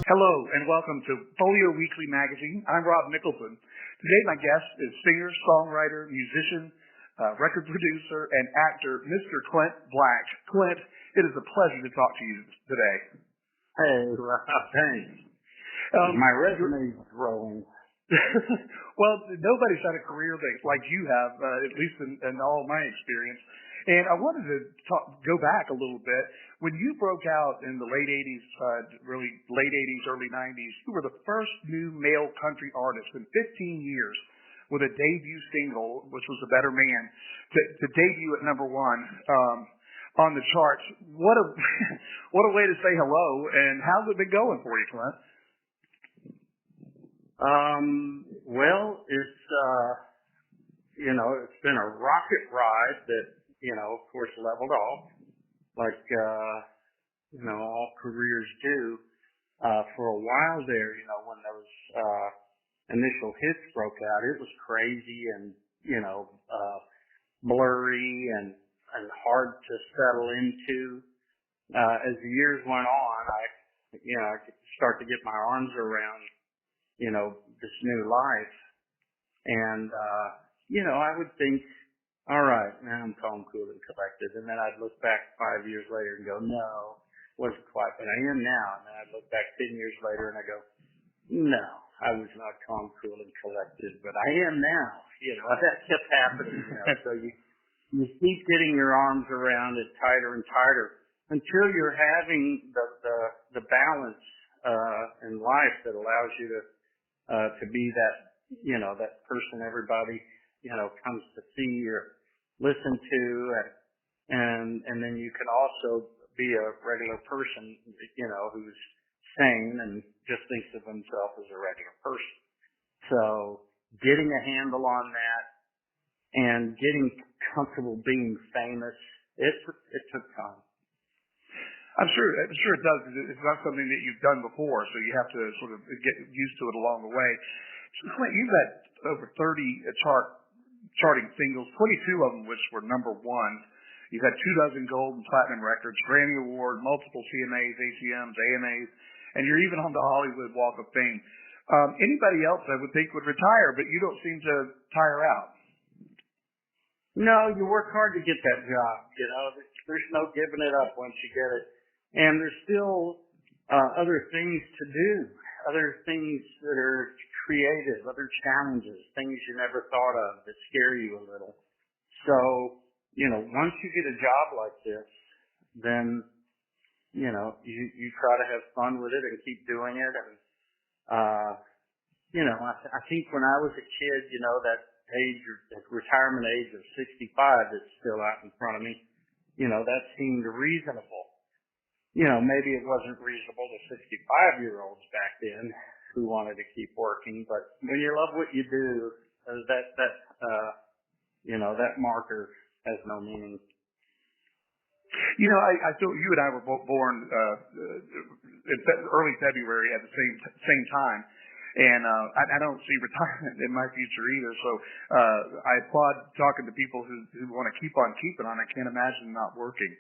Hello and welcome to Folio Weekly Magazine. I'm Rob Nicholson. Today my guest is singer, songwriter, musician, record producer, and actor, Mr. Clint Black. Clint, it is a pleasure to talk to you today. Hey, Rob, thanks. My resume is growing. Well, nobody's had a career like you have, at least in all my experience. And I wanted to go back a little bit. When you broke out in the late 80s, really late 80s, early 90s, you were the first new male country artist in 15 years with a debut single, which was A Better Man, to debut at number one on the charts. What a way to say hello, and how's it been going for you, Clint? Well, it's been a rocket ride that, of course, leveled off, like, all careers do. For a while there, when those, initial hits broke out, it was crazy and, blurry and hard to settle into. As the years went on, I could start to get my arms around, this new life. And, I would think, all right, now I'm calm, cool, and collected. And then I'd look back 5 years later and go, no, wasn't quite, but I am now. And then I'd look back 10 years later and I go, no, I was not calm, cool, and collected, but I am now. That kept happening. So you keep getting your arms around it tighter and tighter until you're having the balance in life that allows you to be that, that person everybody, comes to see or listen to, and then you can also be a regular person, who's sane and just thinks of himself as a regular person. So getting a handle on that and getting comfortable being famous, it took time. I'm sure it does. It's not something that you've done before, so you have to sort of get used to it along the way. So, Clint, you've had over 30 charting singles, 22 of them which were number one. You've had 2 dozen gold and platinum records, Grammy Award, multiple CMAs, ACMs, AMAs, and you're even on the Hollywood Walk of Fame. Anybody else I would think would retire, but you don't seem to tire out. No, you work hard to get that job. There's no giving it up once you get it. And there's still other things to do, other things that are creative, other challenges, things you never thought of that scare you a little. So, once you get a job like this, then, you try to have fun with it and keep doing it. And, I think when I was a kid, that age, that retirement age of 65 that's still out in front of me, that seemed reasonable. Maybe it wasn't reasonable to 65-year-olds back then who wanted to keep working, but when you love what you do, that marker has no meaning. I thought you and I were both born in early February at the same time, and I don't see retirement in my future either. So I applaud talking to people who want to keep on keeping on. I can't imagine not working.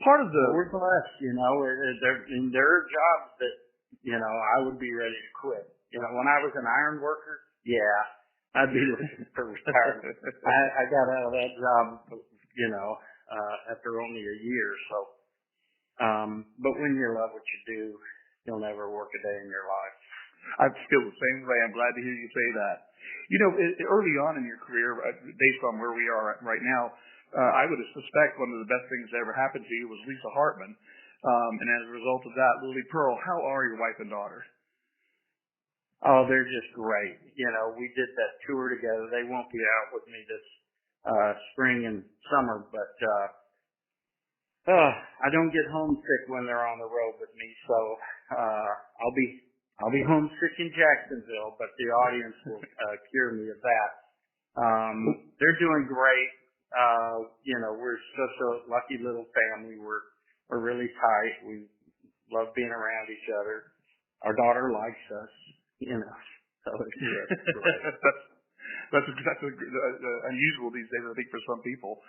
Part of the we're blessed, there are jobs that I would be ready to quit. When I was an iron worker, I'd be looking for retirement. I got out of that job, after only a year. So, but when you love what you do, you'll never work a day in your life. I feel the same way. I'm glad to hear you say that. Early on in your career, based on where we are right now, I would suspect one of the best things that ever happened to you was Lisa Hartman. And as a result of that, Lily Pearl. How are your wife and daughter? Oh, they're just great. We did that tour together. They won't be out with me this spring and summer, but I don't get homesick when they're on the road with me. So I'll be homesick in Jacksonville, but the audience will cure me of that. They're doing great. We're such a lucky little family. We're really tight. We love being around each other. Our daughter likes us, so it's great. That's unusual these days, I think, for some people.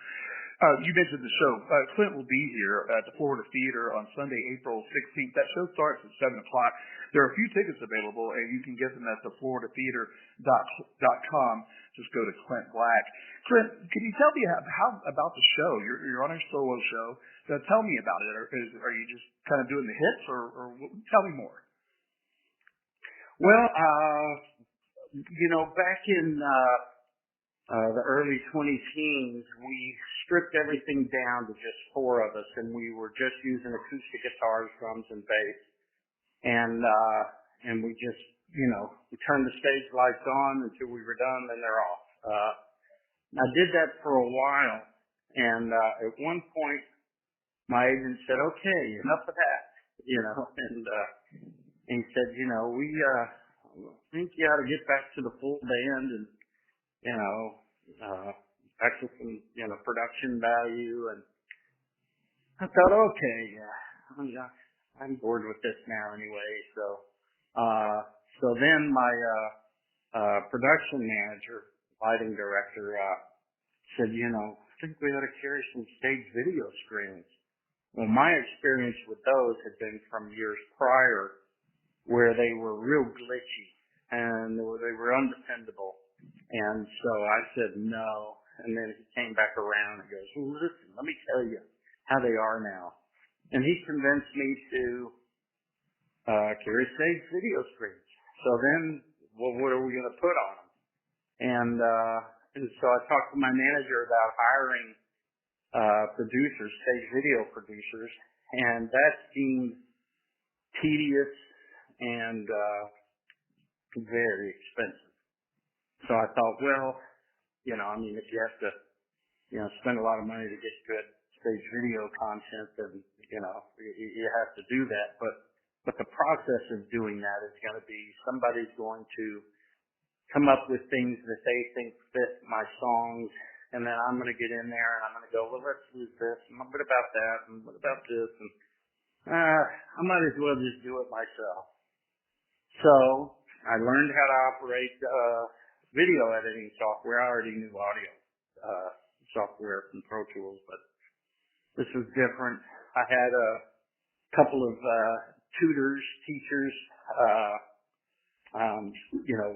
You mentioned the show. Clint will be here at the Florida Theater on Sunday, April 16th. That show starts at 7 o'clock. There are a few tickets available, and you can get them at thefloridatheater.com. Just go to Clint Black. Clint, can you tell me how about the show? You're on a solo show. Tell me about it. Are you just kind of doing the hits, or tell me more? Well, back in the early 2010s, we stripped everything down to just four of us, and we were just using acoustic guitars, drums, and bass. And we just, we turned the stage lights on until we were done, then they're off. I did that for a while, and at one point, my agent said, "Okay, enough of that," and he said, "We think you ought to get back to the full band and, back to some, production value." And I thought, okay, yeah, I'm bored with this now anyway. So then my production manager, lighting director, said, "I think we ought to carry some stage video screens." Well, my experience with those had been from years prior, where they were real glitchy and they were undependable. And so I said no. And then he came back around and goes, "Well, listen, let me tell you how they are now." And he convinced me to carry stage video screens. So then, well, what are we going to put on them? And so I talked to my manager about hiring producers, stage video producers, and that seemed tedious and very expensive. So I thought, well, if you have to, spend a lot of money to get good stage video content, then, you have to do that. But the process of doing that is going to be somebody's going to come up with things that they think fit my songs, and then I'm going to get in there and I'm going to go, well, let's use this, and what about that, and what about this, and I might as well just do it myself. So I learned how to operate video editing software. I already knew audio software from Pro Tools, but this was different. I had a couple of teachers,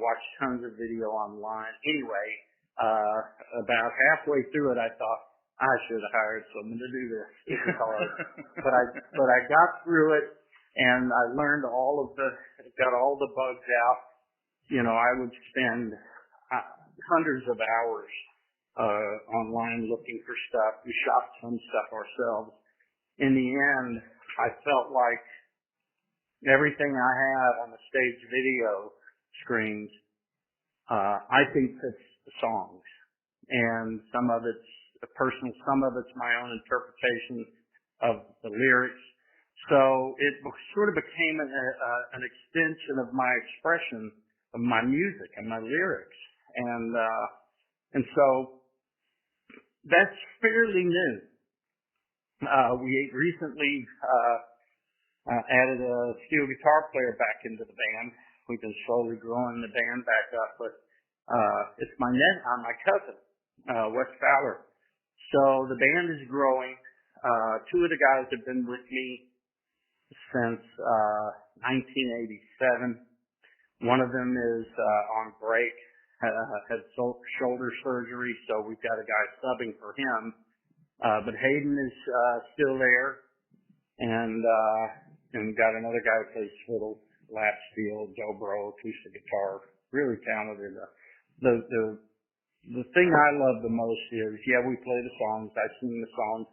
watched tons of video online. Anyway, about halfway through it, I thought, I should have hired someone to do this. It was hard. but I got through it, and I learned got all the bugs out. I would spend hundreds of hours online looking for stuff. We shopped some stuff ourselves. In the end, I felt like everything I have on the stage video screens, I think fits the songs. And some of it's personal, some of it's my own interpretation of the lyrics. So it sort of became an extension of my expression of my music and my lyrics. And so that's fairly new. We recently added a steel guitar player back into the band. We've been slowly growing the band back up, but it's my cousin, Wes Fowler. So the band is growing. Two of the guys have been with me since 1987. One of them is on break, had shoulder surgery, so we've got a guy subbing for him. But Hayden is still there, and got another guy who plays fiddle, lap steel, dobro, acoustic guitar, really talented. The thing I love the most is, we play the songs, I sing the songs,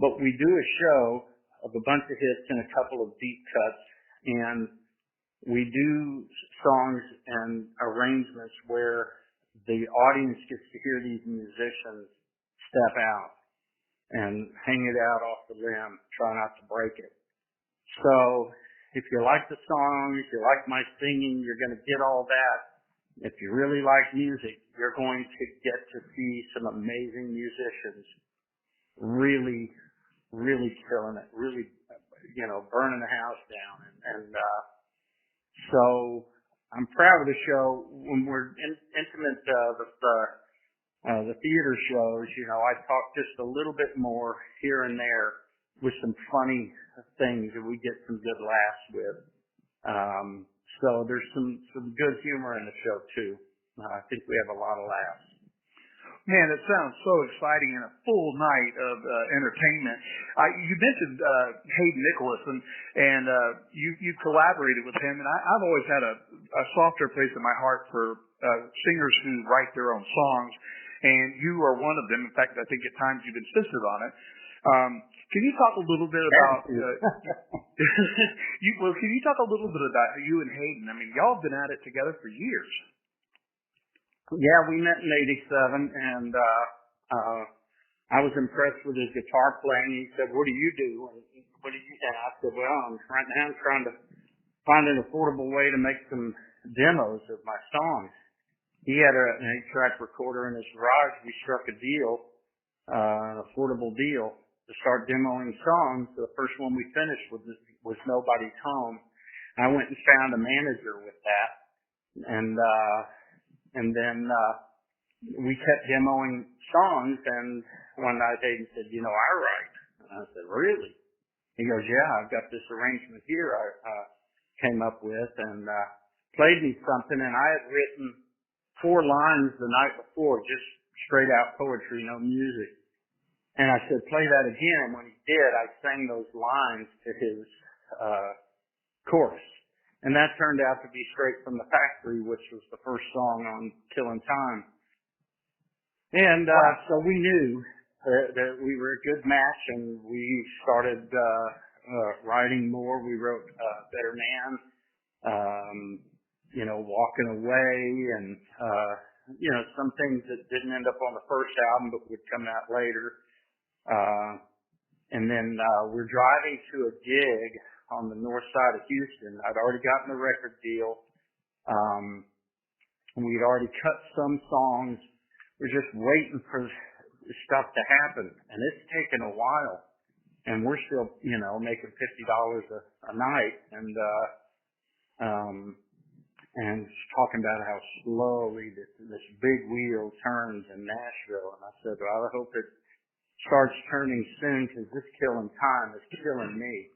but we do a show of a bunch of hits and a couple of deep cuts, and we do songs and arrangements where the audience gets to hear these musicians step out and hang it out off the limb, try not to break it. So if you like the song, if you like my singing, you're going to get all that. If you really like music, you're going to get to see some amazing musicians really, really killing it, really, burning the house down. And so I'm proud of the show. When we're intimate with the theater shows, you know, I talk just a little bit more here and there with some funny things that we get some good laughs with. So there's some good humor in the show too. I think we have a lot of laughs. Man, it sounds so exciting and a full night of entertainment. You mentioned Hayden Nicholson, and you collaborated with him, and I've always had a softer place in my heart for singers who write their own songs, and you are one of them. In fact, I think at times you've insisted on it. Can you talk a little bit about? Can you talk a little bit about you and Hayden? I mean, y'all have been at it together for years. Yeah, we met in '87, and I was impressed with his guitar playing. He said, "What do you do?" And I said, "Well, right now I'm trying to find an affordable way to make some demos of my songs." He had an 8-track recorder in his garage. We struck a deal, an affordable deal, to start demoing songs. The first one we finished was Nobody's Home. I went and found a manager with that, and then we kept demoing songs. And one night Hayden said, "You know, I write." And I said, "Really?" He goes, "Yeah, I've got this arrangement here I came up with," and played me something. And I had written 4 lines the night before, just straight out poetry, no music. And I said, "Play that again." And when he did, I sang those lines to his chorus. And that turned out to be Straight from the Factory, which was the first song on Killing Time. And so we knew that we were a good match, and we started writing more. We wrote Better Man, you know, Walking Away, and, you know, some things that didn't end up on the first album but would come out later. And then we're driving to a gig on the north side of Houston. I'd already gotten the record deal. We'd already cut some songs. We're just waiting for stuff to happen, and it's taken a while. And we're still, you know, making $50 a night, and talking about how slowly this big wheel turns in Nashville. And I said, "Well, I hope it starts turning soon, because this Killing Time is killing me."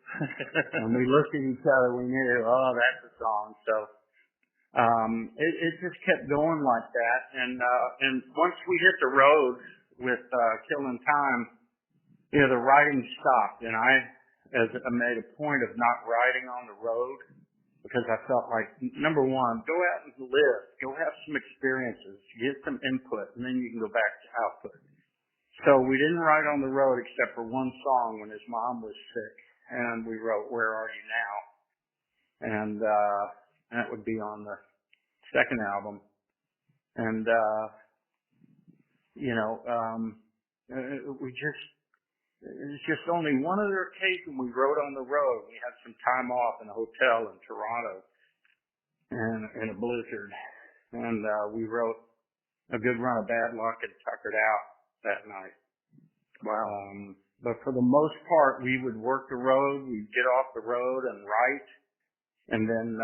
And we looked at each other, we knew, oh, that's a song. So it just kept going like that. And once we hit the road with Killing Time, you know, the writing stopped. And I made a point of not writing on the road, because I felt like, number one, go out and live, go have some experiences, get some input, and then you can go back to output. So we didn't write on the road except for one song when his mom was sick, and we wrote Where Are You Now? And that would be on the second album. And, you know, it's just only one other occasion we wrote on the road. We had some time off in a hotel in Toronto and in a blizzard. And we wrote A Good Run of Bad Luck and Tuckered Out that night. Wow. But for the most part, we would work the road, we'd get off the road and write. And then,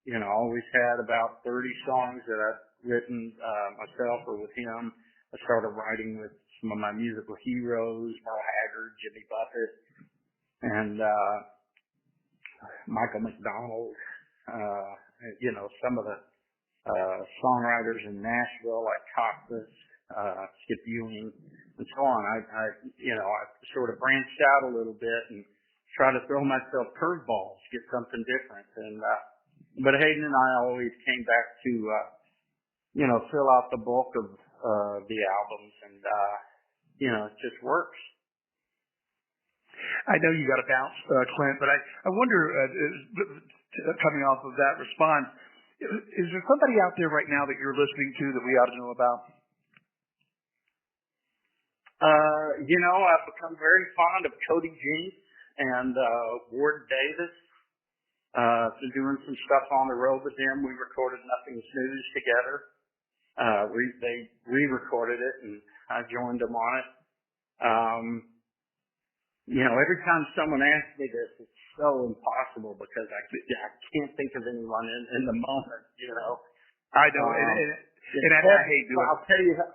you know, I always had about 30 songs that I've written myself or with him. I started writing with some of my musical heroes, Merle Haggard, Jimmy Buffett, and Michael McDonald, you know, some of the songwriters in Nashville like Coxus, Skip Ewing, and so on. I sort of branched out a little bit and tried to throw myself curveballs, get something different. And but Hayden and I always came back to you know, fill out the bulk of the albums, and you know, it just works. I know you got to bounce, Clint, but I wonder, coming off of that response, is there somebody out there right now that you're listening to that we ought to know about? You know, I've become very fond of Cody Jinks and Ward Davis. Been doing some stuff on the road with them. We recorded Nothing's News together. They re-recorded it, and I joined them on it. You know, every time someone asks me this, it's so impossible because I can't think of anyone in the moment, you know. I know, and I hate doing it.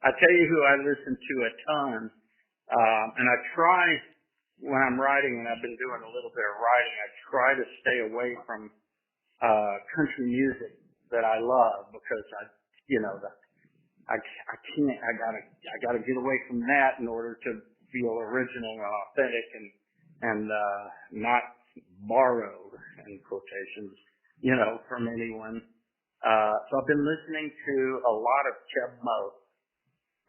I tell you who I listen to a ton, and I try when I'm writing, and I've been doing a little bit of writing, I try to stay away from country music that I love because I can't. I gotta get away from that in order to feel original and authentic and not borrow in quotations, from anyone. So I've been listening to a lot of Cheb Mo,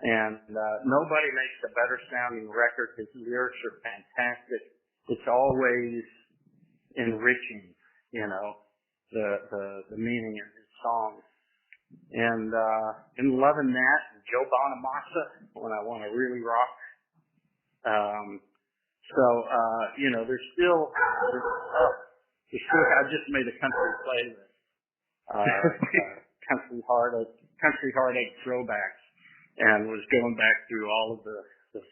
and nobody makes a better sounding record. His lyrics are fantastic. It's always enriching, the meaning of his songs. And been loving that. Joe Bonamassa when I want to really rock. There's still I just made a country playlist. Country heartache throwbacks, and was going back through all of the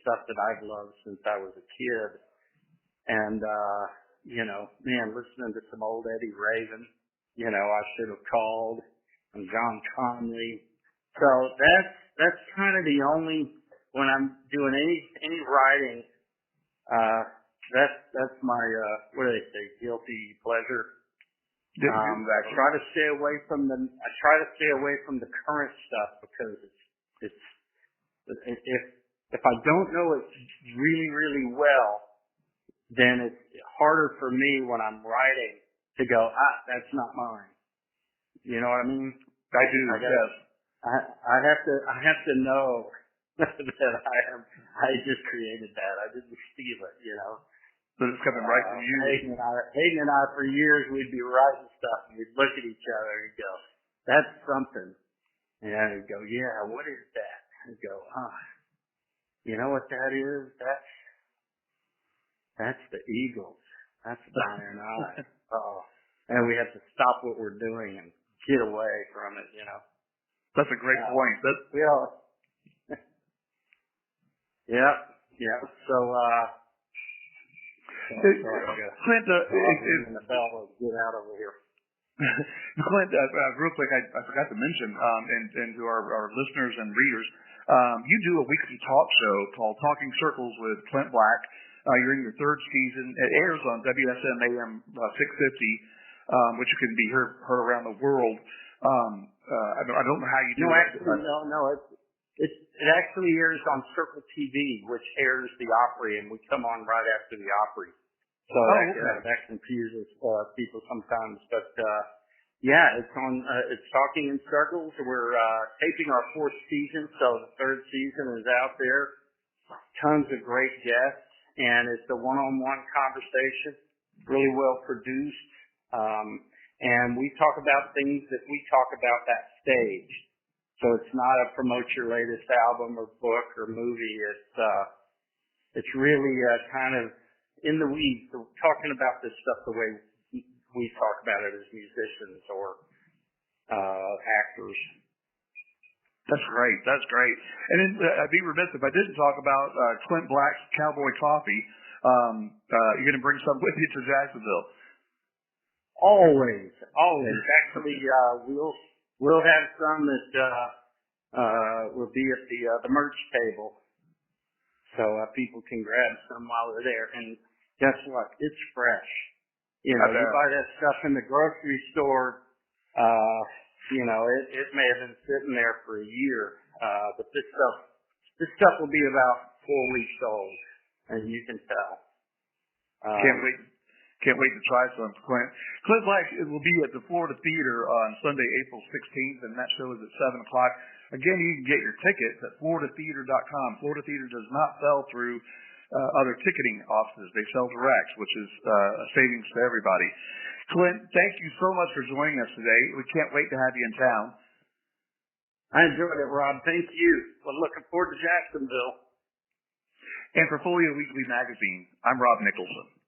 stuff that I've loved since I was a kid. And listening to some old Eddie Raven, I Should Have Called, and John Conley. So that's kind of the only, when I'm doing any writing, that's my what do they say, guilty pleasure. I try to stay away from the current stuff because if I don't know it really, really well, then it's harder for me when I'm writing to go, that's not mine. You know what I mean? I do. Yes. I have to know that I just created that. I didn't steal it. But it's coming right from you. Hayden and I, for years, we'd be writing stuff, and we'd look at each other and go, "That's something." And he'd go, "Yeah, what is that?" I'd go, you know what that is? That's the Eagles. That's the Iron Eye. And we have to stop what we're doing and get away from it, That's a great point. Yeah. So, Clint, the bell will get out over here. Clint, real quick, I forgot to mention, and to our listeners and readers, you do a weekly talk show called Talking Circles with Clint Black. You're in your third season. It airs on WSM AM 650, which can be heard around the world. I don't know how you do it. No. It actually airs on Circle TV, which airs the Opry, and we come on right after the Opry. So that confuses people sometimes. But it's on. It's Talking in Circles. We're taping our fourth season, so the third season is out there. Tons of great guests, and it's a one-on-one conversation, really well produced. And we talk about things that we talk about backstage. So it's not a promote your latest album or book or movie. It's really kind of in the weeds, talking about this stuff the way we talk about it as musicians or actors. That's great. And then I'd be remiss if I didn't talk about Clint Black's Cowboy Coffee. You're going to bring some with you to Jacksonville. Always. Actually, we'll have some that will be at the merch table, so people can grab some while they're there. And guess what? It's fresh. You buy that stuff in the grocery store. It may have been sitting there for a year, but this stuff will be about 4 weeks old, and you can tell. Can't wait to try some, Clint. Clint Black will be at the Florida Theater on Sunday, April 16th, and that show is at 7 o'clock. Again, you can get your tickets at floridatheater.com. Florida Theater does not sell through other ticketing offices. They sell direct, which is a savings to everybody. Clint, thank you so much for joining us today. We can't wait to have you in town. I enjoyed it, Rob. Thank you. Well, looking forward to Jacksonville. And for Folio Weekly Magazine, I'm Rob Nicholson.